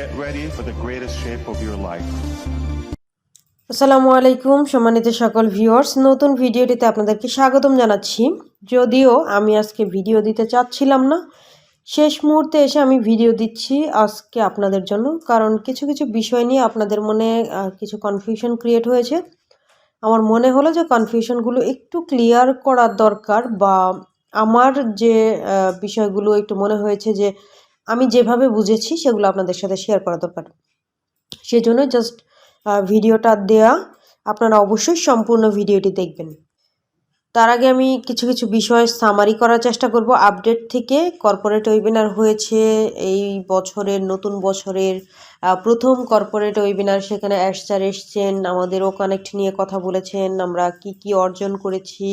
Get ready for the greatest shape of your life. আসসালামু আলাইকুম সম্মানিত সকল ভিউয়ার্স, নতুন ভিডিওটিতে আপনাদেরকে স্বাগতম জানাচ্ছি। যদিও আমি আজকে ভিডিও দিতে চাচ্ছিলাম না, শেষ মুহূর্তে এসে আমি ভিডিও দিচ্ছি আজকে আপনাদের জন্য, কারণ কিছু কিছু বিষয় নিয়ে আপনাদের মনে কিছু কনফিউশন ক্রিয়েট হয়েছে। আমার মনে হলো যে কনফিউশনগুলো একটু ক্লিয়ার করা দরকার, বা আমার যে বিষয়গুলো একটু মনে হয়েছে যে আমি যেভাবে বুঝেছি সেগুলো আপনাদের সাথে শেয়ার করা দরকার। সেজন্য জাস্ট ভিডিওটা দেয়া। আপনারা অবশ্যই সম্পূর্ণ ভিডিওটি দেখবেন। তার আগে আমি কিছু কিছু বিষয় সামারি করার চেষ্টা করব। আপডেট থেকে কর্পোরেট ওয়েবিনার হয়েছে এই বছরের, নতুন বছরের প্রথম কর্পোরেট ওয়েবিনার। সেখানে অ্যাশ স্যার এসছেন, আমাদের ও কানেক্ট নিয়ে কথা বলেছেন, আমরা কি কি অর্জন করেছি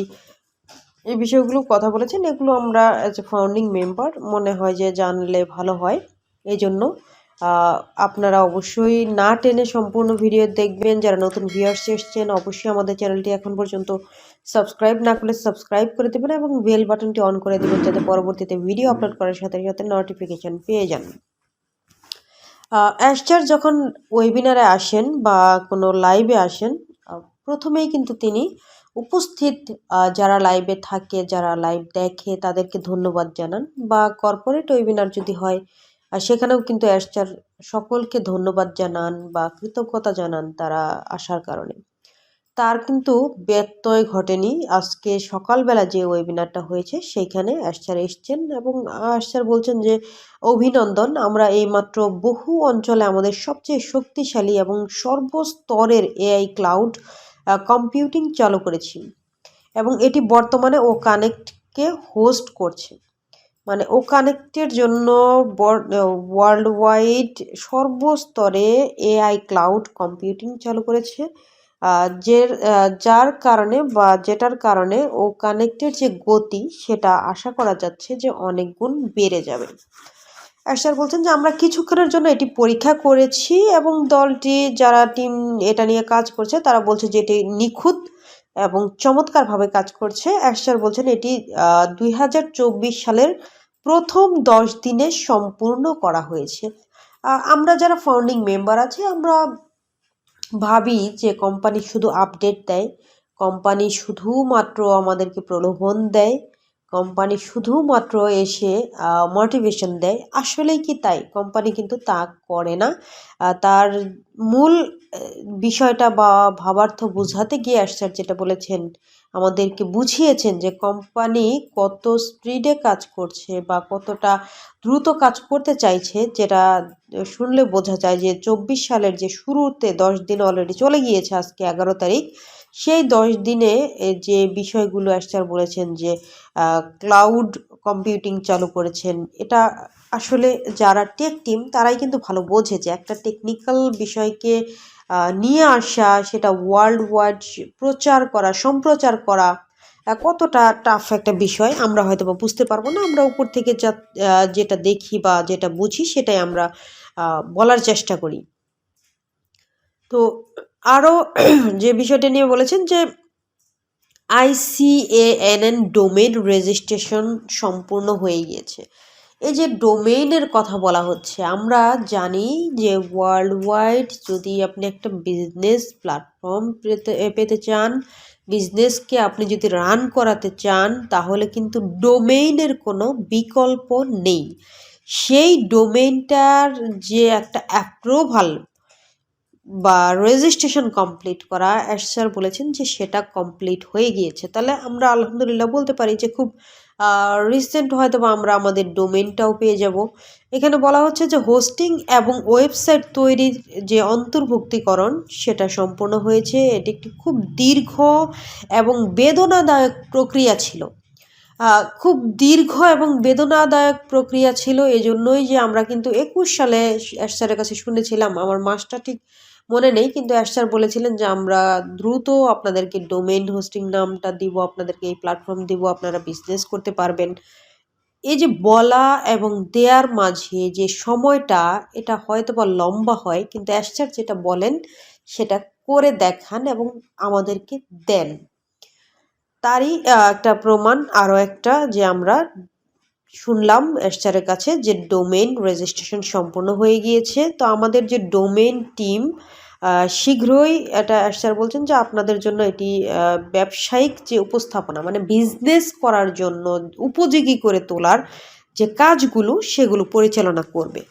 এই বিষয়গুলো কথা বলেছেন। এগুলো আমরা অ্যাজ এ ফাউন্ডিং মেম্বার মনে হয় যে জানলে ভালো হয়। এই জন্য আপনারা অবশ্যই না টেনে সম্পূর্ণ ভিডিও দেখবেন। যারা নতুন ভিউয়ার্স এসছেন অবশ্যই আমাদের চ্যানেলটি এখন পর্যন্ত সাবস্ক্রাইব না করলে সাবস্ক্রাইব করে দেবেন এবং বেল বাটনটি অন করে দেবেন, যাতে পরবর্তীতে ভিডিও আপলোড করার সাথে সাথে নোটিফিকেশন পেয়ে যান। অ্যাশচার যখন ওয়েবিনারে আসেন বা কোনো লাইভে আসেন, প্রথমেই কিন্তু তিনি উপস্থিত যারা লাইভে থাকে, যারা লাইভ দেখে তাদেরকে ধন্যবাদ জানান, বা কর্পোরেট ওয়েবিনার যদি হয় সেখানেও কিন্তু অ্যাশচার সকলকে ধন্যবাদ জানান বা কৃতজ্ঞতা জানান তারা আসার কারণে। তার কিন্তু ব্যত্যয় ঘটেনি। আজকে সকালবেলা যে ওয়েবিনারটা হয়েছে সেইখানে অ্যাশচার এসছেন এবং অ্যাশচার বলছেন যে অভিনন্দন, আমরা এইমাত্র বহু অঞ্চলে আমাদের সবচেয়ে শক্তিশালী এবং সর্বস্তরের এআই ক্লাউড কম্পিউটিং চালু করেছি এবং এটি বর্তমানে ও কানেক্টকে হোস্ট করছে। মানে ও কানেক্টের জন্য ওয়ার্ল্ড ওয়াইড সর্বস্তরে এআই ক্লাউড কম্পিউটিং চালু করেছে, যার কারণে বা যেটার কারণে ও কানেক্টের যে গতি সেটা আশা করা যাচ্ছে যে অনেক গুণ বেড়ে যাবে। স্যার বলছেন যে আমরা কিছুক্ষণের জন্য এটি পরীক্ষা করেছি এবং দলটি যারা টিম এটা নিয়ে কাজ করছে তারা বলছে যে এটি নিখুঁত এবং চমৎকারভাবে কাজ করছে। স্যার বলছেন এটি 2024 সালের প্রথম 10 দিনে সম্পূর্ণ করা হয়েছে। আমরা যারা ফাউন্ডিং মেম্বার আছি আমরা ভাবি যে কোম্পানি শুধু আপডেট দেয়, কোম্পানি শুধুমাত্র আমাদেরকে প্রলোভন দেয়, কোম্পানি শুধুমাত্র এসে মোটিভেশন দেয়। আসলেই কি তাই? কোম্পানি কিন্তু তা করে না। তার মূল বিষয়টা বা ভাবার্থ বোঝাতে গিয়ে স্যার যেটা বলেছেন, আমাদেরকে বুঝিয়েছেন যে কোম্পানি কত স্পিডে কাজ করছে বা কতটা দ্রুত কাজ করতে চাইছে, যেটা শুনলে বোঝা যায় যে 24 সালের যে শুরুতে 10 দিন অলরেডি চলে গিয়েছে, আজকে 11 তারিখ। সেই 10 দিনে যে বিষয়গুলো স্যার বলেছেন যে ক্লাউড কম্পিউটিং চালু করেছেন, এটা আসলে যারা টেক টিম তারাই কিন্তু ভালো বোঝে যে একটা টেকনিক্যাল বিষয়কে নিয়ে আসা, সেটা ওয়ার্ল্ড ওয়াইড প্রচার করা, সম্প্রচার করা কতটা টাফ একটা বিষয়। আমরা হয়তো বা বুঝতে পারবো না, আমরা উপর থেকে যেটা দেখি বা যেটা বুঝি সেটাই আমরা বলার চেষ্টা করি। তো আরও যে বিষয়টা নিয়ে বলেছেন যে ICANN ডোমেইন রেজিস্ট্রেশন সম্পূর্ণ হয়ে গিয়েছে। এই যে ডোমেইনের কথা বলা হচ্ছে, আমরা জানি যে ওয়ার্ল্ড ওয়াইড যদি আপনি একটা বিজনেস প্ল্যাটফর্ম পেতে চান, বিজনেসকে আপনি যদি রান করাতে চান, তাহলে কিন্তু ডোমেইনের কোনো বিকল্প নেই। সেই ডোমেইনটার যে একটা অ্যাপ্রুভাল বা রেজিস্ট্রেশন কমপ্লিট করা, স্যার বলেছেন যে সেটা কমপ্লিট হয়ে গিয়েছে। তাহলে আমরা আলহামদুলিল্লাহ বলতে পারি যে খুব রিসেন্ট হয়তো বা আমরা আমাদের ডোমেইনটাও পেয়ে যাব। এখানে বলা হচ্ছে যে হোস্টিং এবং ওয়েবসাইট তৈরির যে অন্তর্ভুক্তিকরণ সেটা সম্পূর্ণ হয়েছে। এটি একটি খুব দীর্ঘ এবং বেদনাদায়ক প্রক্রিয়া ছিল। খুব দীর্ঘ এবং বেদনাদায়ক প্রক্রিয়া ছিল। এজন্যই যে আমরা কিন্তু 21 সালে স্যারের কাছে শুনেছিলাম, আমার মাসটা ঠিক মনে নেই, কিন্তু স্যার বলেছিলেন যে আমরা দ্রুত আপনাদেরকে ডোমেইন হোস্টিং নামটা দিব, আপনাদেরকে এই প্ল্যাটফর্ম দিব, আপনারা বিজনেস করতে পারবেন। এই যে বলা এবং দেয়ার মাঝে যে সময়টা, এটা হয়তো বা লম্বা হয়, কিন্তু স্যার যেটা বলেন সেটা করে দেখান এবং আমাদেরকে দেন। তারই একটা প্রমাণ আরও একটা, যে আমরা শুনলাম এসচারের কাছে যে ডোমেইন রেজিস্ট্রেশন সম্পূর্ণ হয়ে গিয়েছে। তো আমাদের যে ডোমেইন টিম শীঘ্রই এটা এসচার বলছেন যে আপনাদের জন্য এটি ব্যবসায়িক যে উপস্থাপনা মানে বিজনেস করার জন্য উপযোগী করে তোলার যে কাজগুলো সেগুলো পরিচালনা করবে।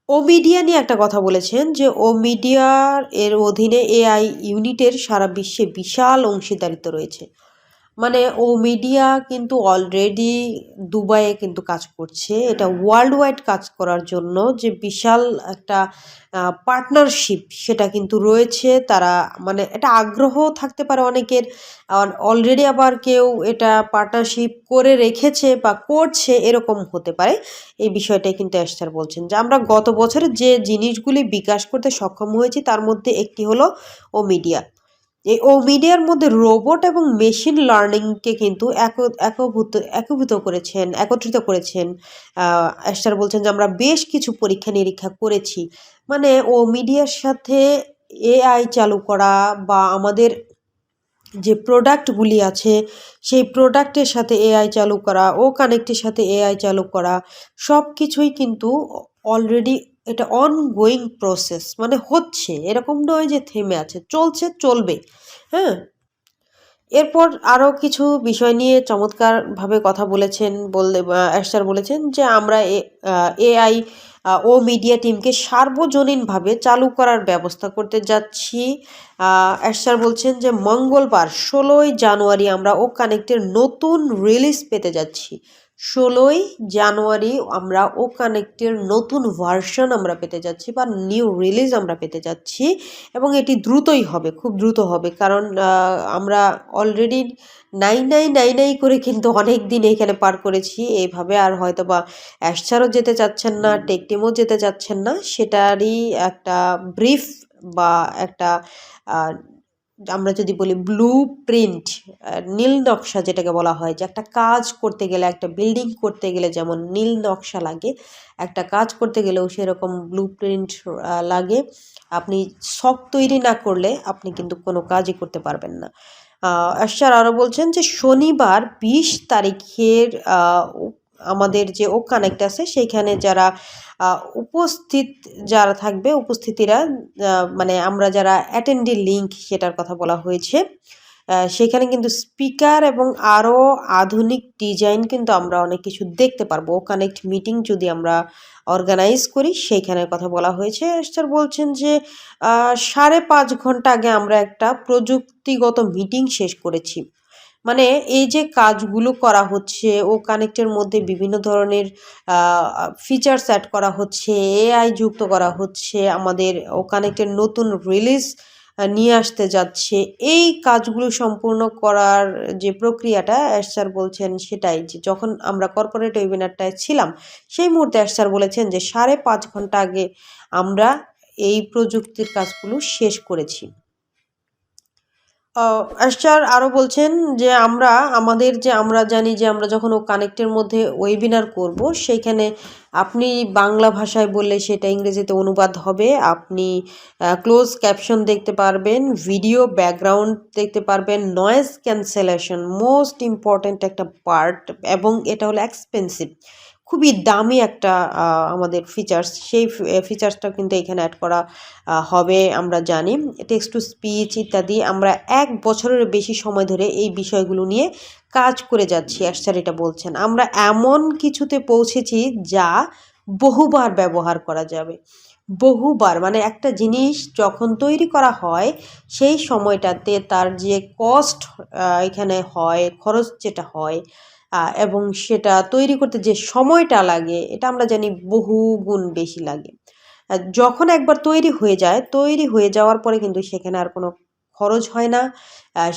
ও মিডিয়া নিয়ে একটা কথা বলেছেন যে ও মিডিয়ার এর অধীনে এআই ইউনিটের সারা বিশ্বে বিশাল অংশীদারিত্ব রয়েছে। মানে ও মিডিয়া কিন্তু অলরেডি দুবাইয়ে কিন্তু কাজ করছে। এটা ওয়ার্ল্ড ওয়াইড কাজ করার জন্য যে বিশাল একটা পার্টনারশিপ সেটা কিন্তু রয়েছে। তারা মানে এটা আগ্রহ থাকতে পারে অনেকের, অলরেডি আবার কেউ এটা পার্টনারশিপ করে রেখেছে বা করছে এরকম হতে পারে। এই বিষয়টাই কিন্তু এস্থার বলছেন যে আমরা গত বছরে যে জিনিসগুলি বিকাশ করতে সক্ষম হয়েছি তার মধ্যে একটি হলো ও মিডিয়া। এই ও মিডিয়ার মধ্যে রোবট এবং মেশিন লার্নিংকে কিন্তু একত্রিত করেছেন। এস্থার বলছেন যে আমরা বেশ কিছু পরীক্ষা নিরীক্ষা করেছি। মানে ও মিডিয়ার সাথে এআই চালু করা বা আমাদের যে প্রোডাক্টগুলি আছে সেই প্রোডাক্টের সাথে এআই চালু করা, ও কানেক্টের সাথে এআই চালু করা, সব কিছুই কিন্তু অলরেডি এটা অনগোয়িং প্রসেস, মানে হচ্ছে, এরকম নয় যে থেমে আছে, চলছে, চলবে। হ্যাঁ, এরপর আরও কিছু বিষয় নিয়ে চমৎকারভাবে কথা বলেছেন। এস্থার বলেছেন যে আমরা এআই ও মিডিয়া টিমকে সার্বজনীনভাবে চালু করার ব্যবস্থা করতে যাচ্ছি। এস্থার বলছেন যে মঙ্গলবার 16ই জানুয়ারি আমরা ও কানেক্টের নতুন রিলিজ পেতে যাচ্ছি। 16ই জানুয়ারি আমরা ও কানেক্টের নতুন ভার্সন আমরা পেতে যাচ্ছি বা নিউ রিলিজ আমরা পেতে যাচ্ছি এবং এটি দ্রুতই হবে, খুব দ্রুত হবে। কারণ আমরা অলরেডি নাই করে কিন্তু অনেক দিন এখানে পার করেছি এইভাবে। আর হয়তো বা অ্যাশচারও যেতে চাচ্ছেন না, টেক টিমও যেতে চাচ্ছেন না, সেটারই একটা ব্রিফ বা একটা আমরা যদি বলি ব্লু প্রিন্ট, নীল নকশা যেটাকে বলা হয়, যে একটা কাজ করতে গেলে, একটা বিল্ডিং করতে গেলে যেমন নীল নকশা লাগে, একটা কাজ করতে গেলেও সেরকম ব্লু প্রিন্ট লাগে। আপনি শখ তৈরি না করলে আপনি কিন্তু কোনো কাজই করতে পারবেন না। এস্থার আরও বলছেন যে শনিবার 20 তারিখের আমাদের যে ও কানেক্ট আছে সেইখানে যারা উপস্থিত যারা থাকবে, উপস্থিতিরা মানে আমরা যারা অ্যাটেন্ডি লিঙ্ক সেটার কথা বলা হয়েছে, সেখানে কিন্তু স্পিকার এবং আরও আধুনিক ডিজাইন কিন্তু আমরা অনেক কিছু দেখতে পারবো। ও কানেক্ট মিটিং যদি আমরা অর্গানাইজ করি সেইখানের কথা বলা হয়েছে। এস্থার বলছেন যে 5.5 ঘন্টা আগে আমরা একটা প্রযুক্তিগত মিটিং শেষ করেছি। মানে এই যে কাজগুলো করা হচ্ছে, ও কানেক্টের মধ্যে বিভিন্ন ধরনের ফিচার্স অ্যাড করা হচ্ছে, এআই যুক্ত করা হচ্ছে, আমাদের ও কানেক্টের নতুন রিলিজ নিয়ে আসতে যাচ্ছে, এই কাজগুলো সম্পূর্ণ করার যে প্রক্রিয়াটা এস্থার বলছেন সেটাই, যে যখন আমরা কর্পোরেট ওয়েবিনারটায় ছিলাম সেই মুহূর্তে এস্থার বলেছেন যে 5.5 ঘন্টা আগে আমরা এই প্রযুক্তির কাজগুলো শেষ করেছি। এস্থার আরও বলছেন যে আমরা জানি যে আমরা যখন ও কানেক্টের মধ্যে ওয়েবিনার করব সেইখানে আপনি বাংলা ভাষায় বললে সেটা ইংরেজিতে অনুবাদ হবে, আপনি ক্লোজ ক্যাপশন দেখতে পারবেন, ভিডিও ব্যাকগ্রাউন্ড দেখতে পারবেন, নয়েজ ক্যান্সেলেশন মোস্ট ইম্পর্ট্যান্ট একটা পার্ট, এবং এটা হলো এক্সপেন্সিভ, খুবই দামি একটা আমাদের ফিচার্স। সেই ফিচার্সটা কিন্তু এখানে অ্যাড করা হবে। আমরা জানি টেক্সট টু স্পিচ ইত্যাদি আমরা 1 বছরের বেশি সময় ধরে এই বিষয়গুলো নিয়ে কাজ করে যাচ্ছি। এস্থার এটা বলছেন আমরা এমন কিছুতে পৌঁছেছি যা বহুবার ব্যবহার করা যাবে। বহুবার, মানে একটা জিনিস যখন তৈরি করা হয় সেই সময়টাতে তার যে কস্ট এখানে হয়, খরচ যেটা হয়, এবং সেটা তৈরি করতে যে সময়টা লাগে এটা আমরা জানি বহু গুণ বেশি লাগে। যখন একবার তৈরি হয়ে যাওয়ার পরে কিন্তু সেখানে আর কোনো খরচ হয় না,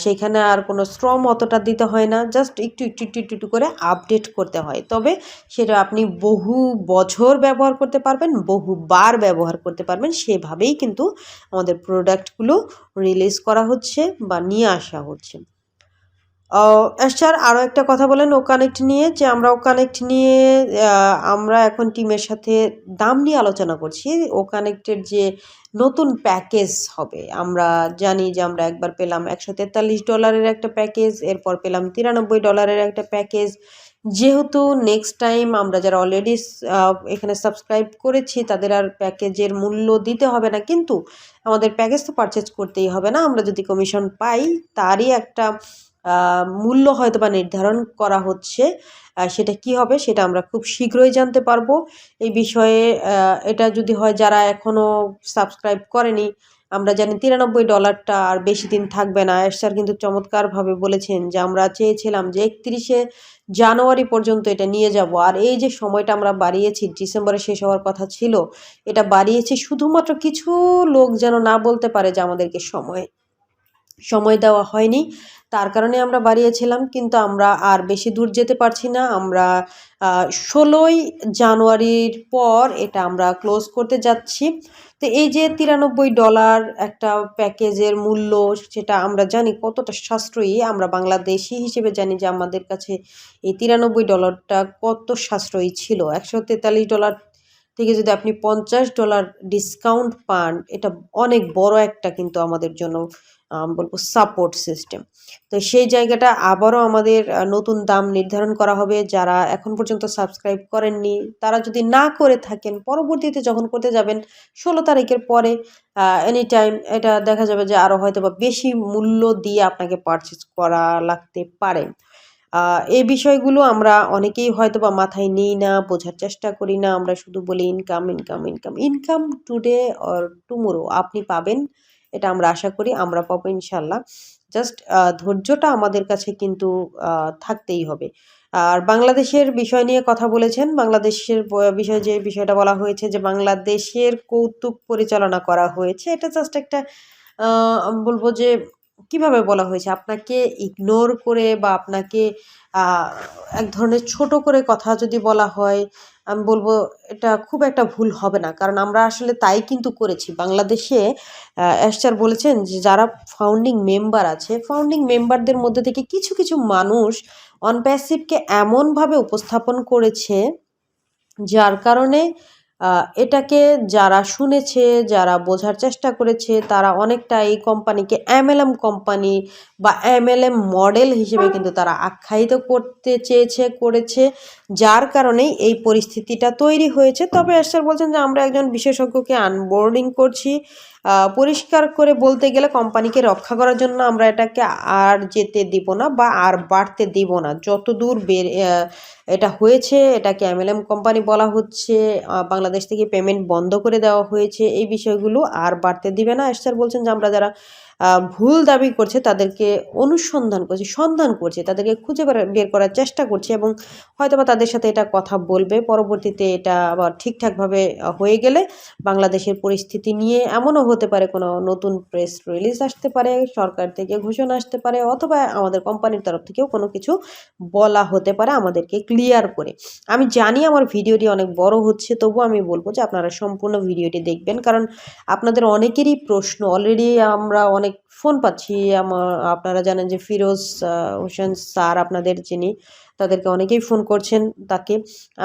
সেখানে আর কোনো শ্রম অতটা দিতে হয় না, জাস্ট একটু করে আপডেট করতে হয়। তবে সেটা আপনি বহু বছর ব্যবহার করতে পারবেন, বহুবার ব্যবহার করতে পারবেন। সেভাবেই কিন্তু আমাদের প্রোডাক্টগুলো রিলিজ করা হচ্ছে বা নিয়ে আসা হচ্ছে। এস্থার আরও একটা কথা বলেন ও কানেক্ট নিয়ে, যে আমরা ও কানেক্ট নিয়ে আমরা এখন টিমের সাথে দাম নিয়ে আলোচনা করছি। ও কানেক্টের যে নতুন প্যাকেজ হবে, আমরা জানি যে আমরা একবার পেলাম $143 একটা প্যাকেজ, এরপর পেলাম $93 একটা প্যাকেজ, যেহেতু নেক্সট টাইম আমরা যারা অলরেডি এখানে সাবস্ক্রাইব করেছি তাদের আর প্যাকেজের মূল্য দিতে হবে না, কিন্তু আমাদের প্যাকেজ তো পারচেজ করতেই হবে না। আমরা যদি কমিশন পাই তারই একটা মূল্য হয়তো বা নির্ধারণ করা হচ্ছে। সেটা কি হবে সেটা আমরা খুব শীঘ্রই জানতে পারবো। এই বিষয়ে এটা যদি হয় যারা এখনও সাবস্ক্রাইব করেনি, আমরা জানি $93 আর বেশি দিন থাকবে না। স্যার কিন্তু চমৎকারভাবে বলেছেন যে আমরা চেয়েছিলাম যে 31শে জানুয়ারি পর্যন্ত এটা নিয়ে যাব, আর এই যে সময়টা আমরা বাড়িয়েছি, ডিসেম্বরে শেষ হওয়ার কথা ছিল, এটা বাড়িয়েছি শুধুমাত্র কিছু লোক যেন না বলতে পারে যে আমাদেরকে সময় দেওয়া হয়নি, তার কারণে আমরা বাড়িয়েছিলাম। কিন্তু আমরা আর বেশি দূর যেতে পারছি না। আমরা 16ই জানুয়ারির পর এটা আমরা ক্লোজ করতে যাচ্ছি। তো এই যে $93 একটা প্যাকেজের মূল্য, সেটা আমরা জানি কতটা সাশ্রয়ী। আমরা বাংলাদেশি হিসেবে জানি যে আমাদের কাছে এই $93টা কত সাশ্রয়ী ছিল। $143 থেকে যদি আপনি $50 ডিসকাউন্ট পান, এটা অনেক বড় একটা কিন্তু আমাদের জন্য বলবো সাপোর্ট সিস্টেম। তো সেই জায়গাটা আবারও আমাদের নতুন দাম নির্ধারণ করা হবে। যারা এখন পর্যন্ত সাবস্ক্রাইব করেননি তারা যদি না করে থাকেন, পরবর্তীতে যখন করতে যাবেন 16 তারিখের পরে এনি টাইম এটা দেখা যাবে যে আরও হয়তো বা বেশি মূল্য দিয়ে আপনাকে পারচেজ করা লাগতে পারে। এই বিষয়গুলো আমরা অনেকেই হয়তো বা মাথায় নিই না, বোঝার চেষ্টা করি না। আমরা শুধু বলি income, income, income, income today or tomorrow আপনি পাবেন, এটা আমরা আশা করি। আমরা পাবো ইনশাল্লাহ। জাস্ট ধৈর্যটা আমাদের কাছে কিন্তু থাকতেই হবে। আর বাংলাদেশের বিষয় নিয়ে কথা বলেছেন। বাংলাদেশের বিষয়ে যে বিষয়টা বলা হয়েছে যে বাংলাদেশের কৌতুক পরিচালনা করা হয়েছে, এটা জাস্ট একটা আমি বলবো যে কিভাবে বলা হয়েছে, আপনাকে ইগনোর করে বা আপনাকে এক ধরনের ছোট করে কথা যদি বলা হয়, আমি বলবো এটা খুব একটা ভুল হবে না। কারণ আমরা আসলে তাই কিন্তু করেছি। বাংলাদেশে স্যার বলেছেন যে যারা ফাউন্ডিং মেম্বার আছে, ফাউন্ডিং মেম্বারদের মধ্যে থেকে কিছু কিছু মানুষ অনপ্যাসিভকে এমনভাবে উপস্থাপন করেছে যার কারণে এটাকে যারা শুনেছে, যারা বোঝার চেষ্টা করেছে, তারা অনেকটা এই কোম্পানিকে এমএলএম কোম্পানি বা এমএলএম মডেল হিসেবে কিন্তু তারা আখ্যায়িত করতে করেছে, যার কারণেই এই পরিস্থিতিটা তৈরি হয়েছে। তবে স্যার বলছেন যে আমরা একজন বিশেষজ্ঞকে আনবোর্ডিং করছি। পরিষ্কার করে বলতে গেলে কোম্পানিকে রক্ষা করার জন্য আমরা এটাকে আর যেতে দিব না বা আর বাড়তে দিব না। যতদূর এটা হয়েছে, এটাকে এমএলএম কোম্পানি বলা হচ্ছে, বাংলাদেশ থেকে পেমেন্ট বন্ধ করে দেওয়া হয়েছে, এই বিষয়গুলো আর বাড়তে দিবে না। স্যার বলছেন যে আমরা যারা ভুল দাবি করছে তাদেরকে সন্ধান করছে, তাদেরকে খুঁজে বের করার চেষ্টা করছে এবং হয়তোবা তাদের সাথে এটা কথা বলবে। পরবর্তীতে এটা আবার ঠিকঠাকভাবে হয়ে গেলে বাংলাদেশের পরিস্থিতি নিয়ে এমনও হতে পারে কোনো নতুন প্রেস রিলিজ আসতে পারে, সরকার থেকে ঘোষণা আসতে পারে, অথবা আমাদের কোম্পানির তরফ থেকেও কোনো কিছু বলা হতে পারে আমাদেরকে ক্লিয়ার করে। আমি জানি আমার ভিডিওটি অনেক বড় হচ্ছে, তবুও আমি বলবো যে আপনারা সম্পূর্ণ ভিডিওটি দেখবেন, কারণ আপনাদের অনেকেরই প্রশ্ন। অলরেডি আমরা অনেক ফোন পাচ্ছি। আপনারা জানেন যে ফিরোজ হোসেন স্যার আপনাদের যিনি, তাদেরকে অনেকেই ফোন করছেন তাকে।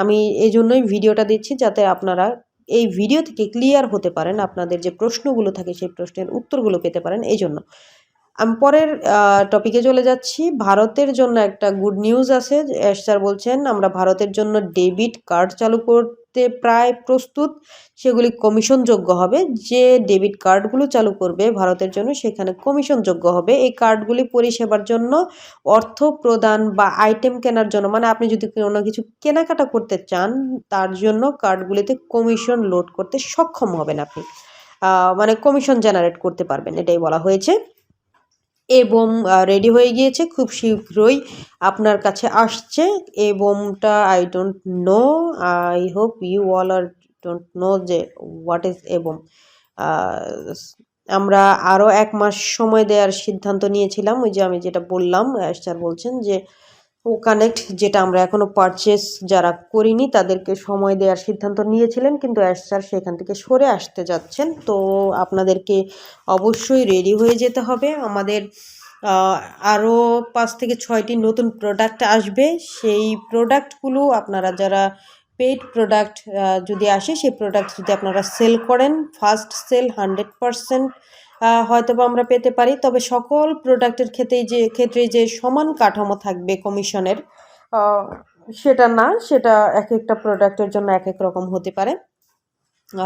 আমি এই জন্যই ভিডিওটা দিচ্ছি যাতে আপনারা এই ভিডিও থেকে ক্লিয়ার হতে পারেন, আপনাদের যে প্রশ্নগুলো থাকে সেই প্রশ্নের উত্তরগুলো পেতে পারেন। এই জন্য আমি পরের টপিকে চলে যাচ্ছি। ভারতের জন্য একটা গুড নিউজ আছে। স্যার বলছেন আমরা ভারতের জন্য ডেবিট কার্ড চালু করতে প্রায় প্রস্তুত, সেগুলি কমিশনযোগ্য হবে। যে ডেবিট কার্ডগুলো চালু করবে ভারতের জন্য সেখানে কমিশনযোগ্য হবে। এই কার্ডগুলি পরিষেবার জন্য, অর্থ প্রদান বা আইটেম কেনার জন্য, মানে আপনি যদি কোনো কিছু কেনাকাটা করতে চান তার জন্য কার্ডগুলিতে কমিশন লোড করতে সক্ষম হবেন আপনি, মানে কমিশন জেনারেট করতে পারবেন, এটাই বলা হয়েছে। এবং রেডি হয়ে গিয়েছে, খুব শীঘ্রই আপনার কাছে আসছে। এবমটা I don't know, I hope you all are don't know যে হোয়াট ইজ এবম। আমরা আরও 1 মাস সময় দেওয়ার সিদ্ধান্ত নিয়েছিলাম। ওই যে আমি যেটা বললাম, স্যার বলছেন যে ও কানেক্ট যেটা আমরা এখনও পারচেস যারা করিনি তাদেরকে সময় দেওয়ার সিদ্ধান্ত নিয়েছিলেন, কিন্তু স্যার সেখান থেকে সরে আসতে যাচ্ছেন। তো আপনাদেরকে অবশ্যই রেডি হয়ে যেতে হবে। আমাদের আরও 5 থেকে 6টি নতুন প্রোডাক্ট আসবে। সেই প্রোডাক্টগুলো আপনারা যারা পেইড প্রোডাক্ট যদি আসে, সেই প্রোডাক্ট যদি আপনারা সেল করেন, ফার্স্ট সেল 100% হয়তোবা আমরা পেতে পারি। তবে সকল প্রোডাক্টের ক্ষেত্রেই যে সমান কাঠামো থাকবে কমিশনের, সেটা না, সেটা একেকটা প্রোডাক্টের জন্য একেক রকম হতে পারে।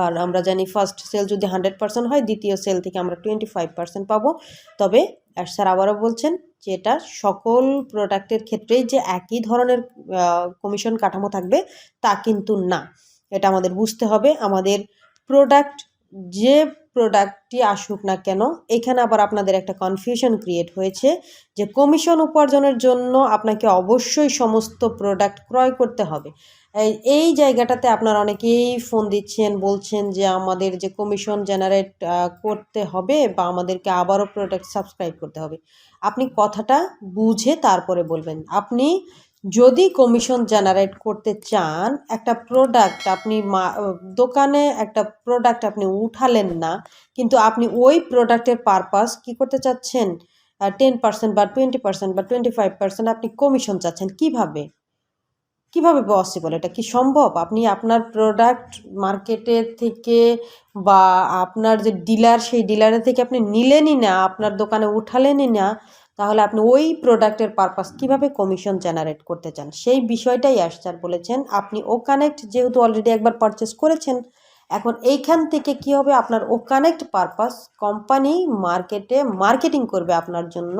আর আমরা জানি ফার্স্ট সেল যদি 100% হয়, দ্বিতীয় সেল থেকে আমরা 25% পাবো। তবে স্যার আবারও বলছেন যে এটা সকল প্রোডাক্টের ক্ষেত্রেই যে একই ধরনের কমিশন কাঠামো থাকবে তা কিন্তু না। এটা আমাদের বুঝতে হবে। আমাদের প্রোডাক্ট, যে প্রোডাক্টটি আসুক না কেন, এখানে আবার আপনাদের একটা কনফিউশন ক্রিয়েট হয়েছে যে কমিশন উপার্জনের জন্য আপনাকে অবশ্যই সমস্ত প্রোডাক্ট ক্রয় করতে হবে। এই জায়গাটাতে আপনারা অনেকেই ফোন দিচ্ছেন, বলছেন যে আমাদের যে কমিশন জেনারেট করতে হবে বা আমাদেরকে আবারও প্রোডাক্ট সাবস্ক্রাইব করতে হবে। আপনি কথাটা বুঝে তারপরে বলবেন। আপনি যদি কমিশন জেনারেট করতে চান, একটা প্রোডাক্ট আপনি দোকানে একটা প্রোডাক্ট আপনি উঠালেন না, কিন্তু আপনি ওই প্রোডাক্টের পারপাস কী করতে চাচ্ছেন, 10% বা 20% বা 25% আপনি কমিশন চাচ্ছেন। কিভাবে পসিবল? এটা কি সম্ভব? আপনি আপনার প্রোডাক্ট মার্কেটের থেকে বা আপনার যে ডিলার, সেই ডিলারের থেকে আপনি নিলেনই না, আপনার দোকানে উঠালেনই না, তাহলে আপনি ওই প্রোডাক্টের পারপাস কিভাবে কমিশন জেনারেট করতে চান? সেই বিষয়টাই স্যার বলেছেন। আপনি ও কানেক্ট যেহেতু অলরেডি একবার পারচেস করেছেন, এখন এইখান থেকে কী হবে, আপনার ও কানেক্ট পারপাস কোম্পানি মার্কেটে মার্কেটিং করবে আপনার জন্য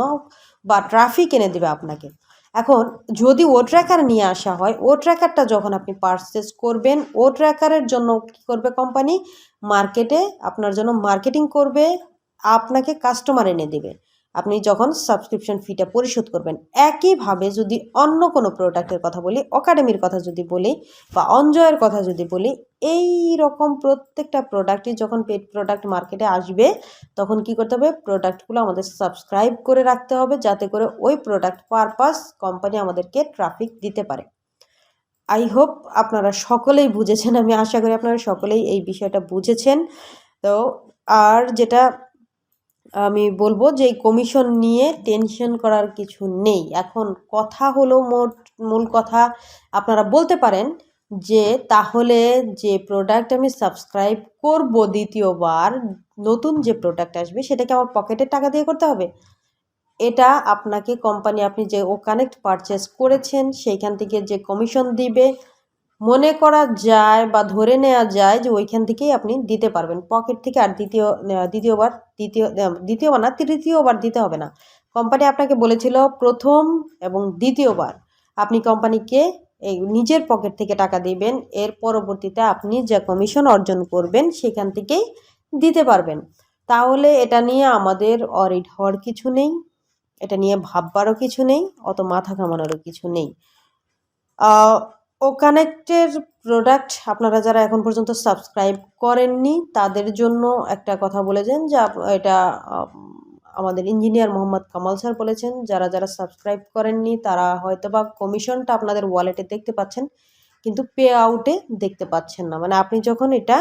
বা ট্রাফিক এনে দেবে আপনাকে। এখন যদি ও ট্র্যাকার নিয়ে আসা হয়, ও ট্র্যাকারটা যখন আপনি পারচেস করবেন, ও ট্র্যাকারের জন্য কী করবে কোম্পানি, মার্কেটে আপনার জন্য মার্কেটিং করবে, আপনাকে কাস্টমার এনে দেবে আপনি যখন সাবস্ক্রিপশন ফিটা পরিশোধ করবেন। একইভাবে যদি অন্য কোনো প্রোডাক্টের কথা বলি, অ্যাকাডেমির কথা যদি বলি বা অনজয়ের কথা যদি বলি, এই রকম প্রত্যেকটা প্রোডাক্টই যখন পেড প্রোডাক্ট মার্কেটে আসবে, তখন কি করতে হবে, প্রোডাক্টগুলো আমাদের সাবস্ক্রাইব করে রাখতে হবে, যাতে করে ওই প্রোডাক্ট পারপাস কোম্পানি আমাদেরকে ট্রাফিক দিতে পারে। আই হোপ আপনারা সকলেই বুঝেছেন। আমি আশা করি আপনারা সকলেই এই বিষয়টা বুঝেছেন। তো আর যেটা আমি বলবো যে কমিশন নিয়ে টেনশন করার কিছু নেই। এখন কথা হলো, মূল কথা আপনারা বলতে পারেন যে তাহলে যে প্রোডাক্ট আমি সাবস্ক্রাইব করব দ্বিতীয়বার, নতুন যে প্রোডাক্ট আসবে সেটা কি আমার পকেটের টাকা দিয়ে করতে হবে? এটা আপনাকে কোম্পানি, আপনি যে ও কানেক্ট পারচেস করেছেন সেইখান থেকে যে কমিশন দিবে, মনে করা যায় বা ধরে নেওয়া যায় যে ওইখান থেকেই আপনি দিতে পারবেন পকেট থেকে। আর দ্বিতীয়বার না, তৃতীয়বার দিতে হবে না। কোম্পানি আপনাকে বলেছিল প্রথম এবং দ্বিতীয়বার আপনি কোম্পানিকে এই নিজের পকেট থেকে টাকা দিবেন, এর পরবর্তীতে আপনি যে কমিশন অর্জন করবেন সেখান থেকেই দিতে পারবেন। তাহলে এটা নিয়ে আমাদের অরিড হওয়ার কিছু নেই, এটা নিয়ে ভাববারও কিছু নেই, অত মাথা ঘামানোরও কিছু নেই। ও কানেক্টের প্রোডাক্ট আপনারা যারা এখন পর্যন্ত সাবস্ক্রাইব করেননি তাদের জন্য একটা কথা বলেছেন যে এটা আমাদের ইঞ্জিনিয়ার মোহাম্মদ কামাল স্যার বলেছেন, যারা যারা সাবস্ক্রাইব করেননি তারা হয়তোবা কমিশনটা আপনাদের ওয়ালেটে দেখতে পাচ্ছেন, কিন্তু পে আউটে দেখতে পাচ্ছেন না। মানে আপনি যখন এটা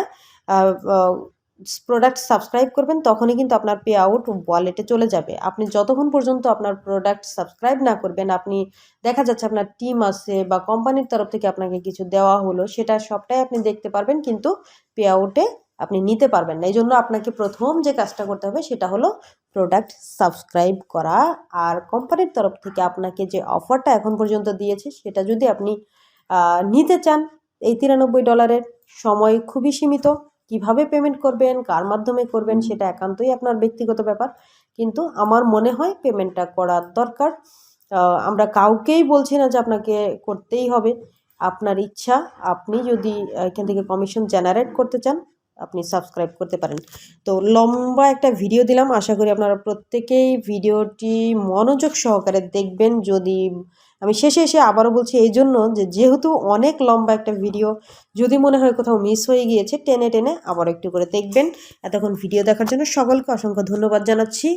প্রোডাক্ট সাবস্ক্রাইব করবেন তখনই কিন্তু আপনার পে আউট ওয়ালেটে চলে যাবে। আপনি যতক্ষণ পর্যন্ত আপনার প্রোডাক্ট সাবস্ক্রাইব না করবেন, আপনি দেখা যাচ্ছে আপনার টিম আছে বা কোম্পানির তরফ থেকে আপনাকে কিছু দেওয়া হলো, সেটা সবটাই আপনি দেখতে পারবেন, কিন্তু পে আউটে আপনি নিতে পারবেন না। এই জন্য আপনাকে প্রথম যে কাজটা করতে হবে সেটা হলো প্রোডাক্ট সাবস্ক্রাইব করা। আর কোম্পানির তরফ থেকে আপনাকে যে অফারটা এখন পর্যন্ত দিয়েছে সেটা যদি আপনি নিতে চান, এই $93 সময় খুবই সীমিত। কিভাবে পেমেন্ট করবেন, কার মাধ্যমে করবেন সেটা একান্তই আপনার ব্যক্তিগত ব্যাপার, কিন্তু আমার মনে হয় পেমেন্টটা করা দরকার। আমরা কাউকেই বলছি না যে আপনাকে করতেই হবে, আপনার ইচ্ছা। আপনি যদি এখান থেকে কমিশন জেনারেট করতে চান আপনি সাবস্ক্রাইব করতে পারেন। তো লম্বা একটা ভিডিও দিলাম, আশা করি আপনারা প্রত্যেকেই ভিডিওটি মনোযোগ সহকারে দেখবেন। যদি আমি শেষে এসে আবারও বলছি এই জন্য যে যেহেতু অনেক লম্বা একটা ভিডিও, যদি মনে হয় কোথাও মিস হয়ে গিয়েছে টেনে টেনে আবার একটু করে দেখবেন। এতক্ষণ ভিডিও দেখার জন্য সকলকে অসংখ্য ধন্যবাদ জানাচ্ছি।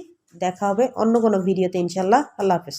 দেখা হবে অন্য কোনো ভিডিওতে ইনশাল্লাহ। আল্লাহ হাফেজ।